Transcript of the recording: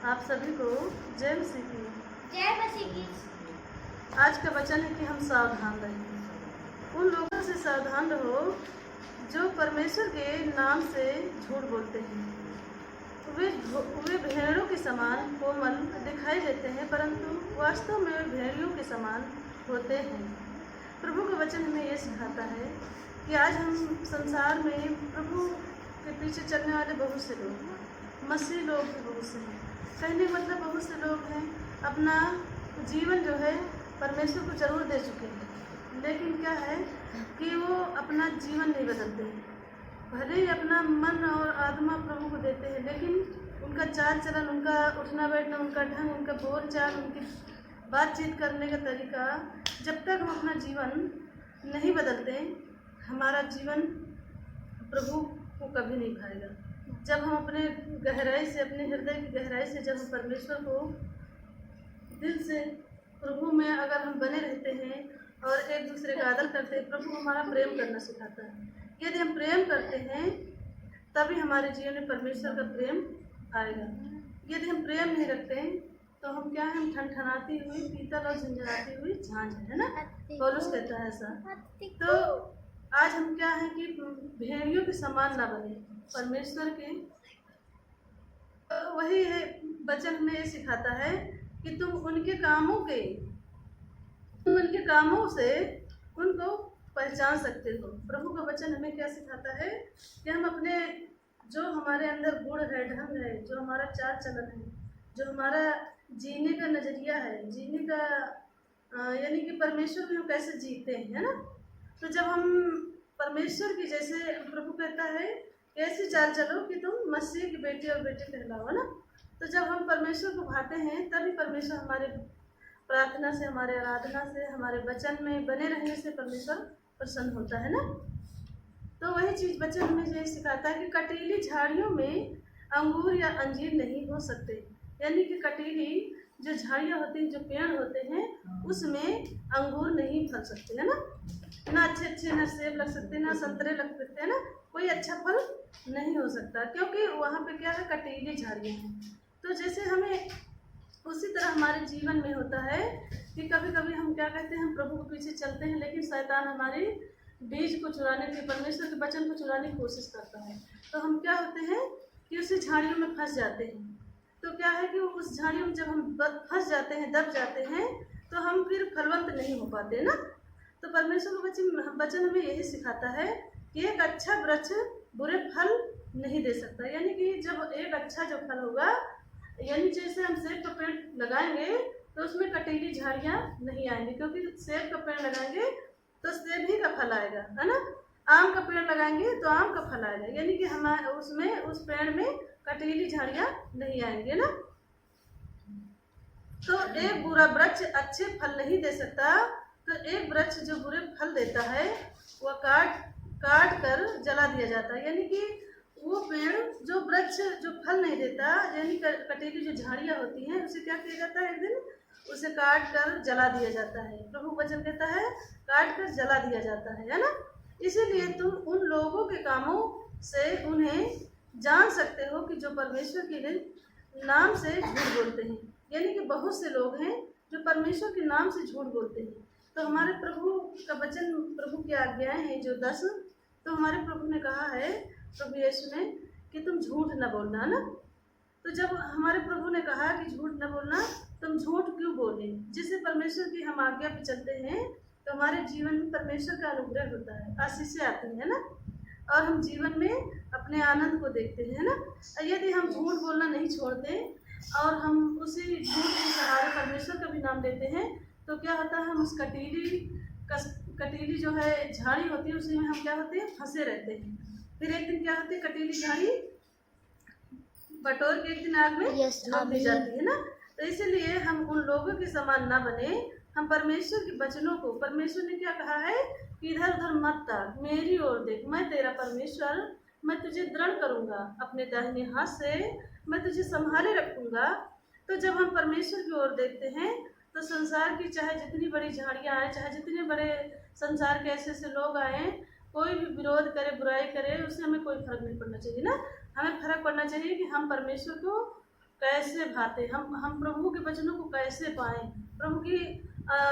आप सभी को जय मसीह की। जय मसीह की। आज का वचन है कि हम सावधान रहें। उन लोगों से सावधान रहो जो परमेश्वर के नाम से झूठ बोलते हैं। वे भेड़ों के समान कोमल दिखाई देते हैं, परंतु वास्तव में वे भेड़ियों के समान होते हैं। प्रभु का वचन हमें ये सिखाता है कि आज हम संसार में प्रभु के पीछे चलने वाले बहुत से लोग, मसीह लोग भी बहुत से हैं। कहने का मतलब बहुत से लोग हैं अपना जीवन जो है परमेश्वर को जरूर दे चुके हैं, लेकिन क्या है कि वो अपना जीवन नहीं बदलते हैं। भले ही अपना मन और आत्मा प्रभु को देते हैं, लेकिन उनका चाल चलन, उनका उठना बैठना, उनका ढंग, उनका बोल चाल, उनकी बातचीत करने का तरीका, जब तक हम अपना जीवन नहीं बदलते हमारा जीवन प्रभु को कभी नहीं भाएगा। जब हम अपने गहराई से, अपने हृदय की गहराई से जब हम परमेश्वर को दिल से, प्रभु में अगर हम बने रहते हैं और एक दूसरे का आदर करते हैं, प्रभु हमारा प्रेम करना सिखाता है। यदि हम प्रेम करते हैं तभी हमारे जीवन में परमेश्वर का प्रेम आएगा। यदि हम प्रेम नहीं रखते हैं तो हम क्या है, हम ठनठनाती हुई पीतल और झंझनाती हुई झांझ है ना, पौलुस कहता है ऐसा। तो आज हम क्या है कि भेड़ियों के समान ना बने परमेश्वर के। वही है वचन में ये सिखाता है कि तुम उनके कामों से उनको पहचान सकते हो। प्रभु का वचन हमें क्या सिखाता है कि हम अपने जो हमारे अंदर गुण है, ढंग है, जो हमारा चाल चलन है, जो हमारा जीने का नजरिया है, जीने का यानी कि परमेश्वर में हम कैसे जीते हैं, है ना। तो जब हम परमेश्वर की, जैसे प्रभु कहता है ऐसी चाल चलो कि तुम मसीह की बेटी और बेटे कहलाओ, ना। तो जब हम परमेश्वर को भाते हैं तभी परमेश्वर हमारे प्रार्थना से, हमारे आराधना से, हमारे वचन में बने रहने से परमेश्वर प्रसन्न होता है, ना। तो वही चीज़ वचन हमें ये सिखाता है कि कटीली झाड़ियों में अंगूर या अंजीर नहीं हो सकते। यानी कि कटीली जो झाड़ियाँ होती हैं, जो पेड़ होते हैं, उसमें अंगूर नहीं फल सकते, है ना। ना अच्छे ना सेब लग सकते, ना संतरे लग सकते हैं, ना। कोई अच्छा फल नहीं हो सकता, क्योंकि वहाँ पे क्या है, कटीली झाड़ियाँ हैं। तो जैसे हमें उसी तरह हमारे जीवन में होता है कि कभी कभी हम क्या कहते हैं, हम प्रभु के पीछे चलते हैं, लेकिन शैतान हमारे बीज को चुराने की, परमेश्वर के वचन को चुराने की कोशिश करता है। तो हम क्या होते हैं कि उसी झाड़ियों में फंस जाते हैं। तो क्या है कि उस झाड़ियों में जब हम फंस जाते हैं, दब जाते हैं, तो हम फिर फलवंत नहीं हो पाते, ना। तो परमेश्वर का वचन हमें यही सिखाता है कि एक अच्छा वृक्ष बुरे फल नहीं दे सकता। यानी कि जब एक अच्छा जो फल होगा, यानी जैसे हम सेब का पेड़ लगाएंगे तो उसमें कटीली झाड़ियाँ नहीं आएंगी, क्योंकि सेब का पेड़ लगाएंगे तो सेब ही का फल आएगा, है ना। आम का पेड़ लगाएंगे तो आम का फल आएगा, यानी कि हमारे उसमें, उस पेड़ में कटीली झाड़ियाँ नहीं आएंगे, ना। तो एक बुरा वृक्ष अच्छे फल नहीं दे सकता, तो एक वृक्ष जो बुरे फल देता है वह काट कर जला दिया जाता है। यानी कि वो पेड़, जो वृक्ष जो फल नहीं देता, यानी कटीली जो झाड़ियाँ होती हैं, उसे क्या किया जाता है, एक दिन उसे काट कर जला दिया जाता है। प्रभु वचन कहता है काट कर जला दिया जाता है ना। इसीलिए तुम उन लोगों के कामों से उन्हें जान सकते हो कि जो परमेश्वर के नाम से झूठ बोलते हैं। यानी कि बहुत से लोग हैं जो परमेश्वर के नाम से झूठ बोलते हैं। तो हमारे प्रभु का वचन, प्रभु की आज्ञाएं हैं जो 10, तो हमारे प्रभु ने कहा है, प्रभु यीशु ने, कि तुम झूठ न बोलना, ना। तो जब हमारे प्रभु ने कहा कि झूठ न बोलना, तुम झूठ क्यों बोले। जिससे परमेश्वर की हम आज्ञा पे चलते हैं तो हमारे जीवन में परमेश्वर का अनुग्रह होता है, आशीषें आती हैं, ना, और हम जीवन में अपने आनंद को देखते हैं, ना। यदि हम झूठ बोलना नहीं छोड़ते और हम उसी झूठ के सहारे परमेश्वर का भी नाम लेते हैं, तो क्या होता है, हम उस कटीली जो है झाड़ी होती है, उसी में हम क्या होते हैं, फंसे रहते हैं। फिर एक दिन क्या होती है, कटीली झाड़ी बटोर के एक दिन आग में झोंक दी जाती है, ना। तो इसलिए हम उन लोगों के समान ना बने। हम परमेश्वर के वचनों को, परमेश्वर ने क्या कहा है कि इधर उधर मत ताक, मेरी ओर देख, मैं तेरा परमेश्वर, मैं तुझे दृढ़ करूंगा, अपने दाहिने हाथ से मैं तुझे संभाले रखूंगा। तो जब हम परमेश्वर की ओर देखते हैं तो संसार की चाहे जितनी बड़ी झाड़ियाँ आए, चाहे जितने बड़े संसार के ऐसे ऐसे लोग आए, कोई भी विरोध करे, बुराई करे, उससे हमें कोई फर्क नहीं पड़ना चाहिए, ना। हमें फर्क पड़ना चाहिए कि हम परमेश्वर को कैसे भाते, हम प्रभु के वचनों को कैसे पाएं, प्रभु की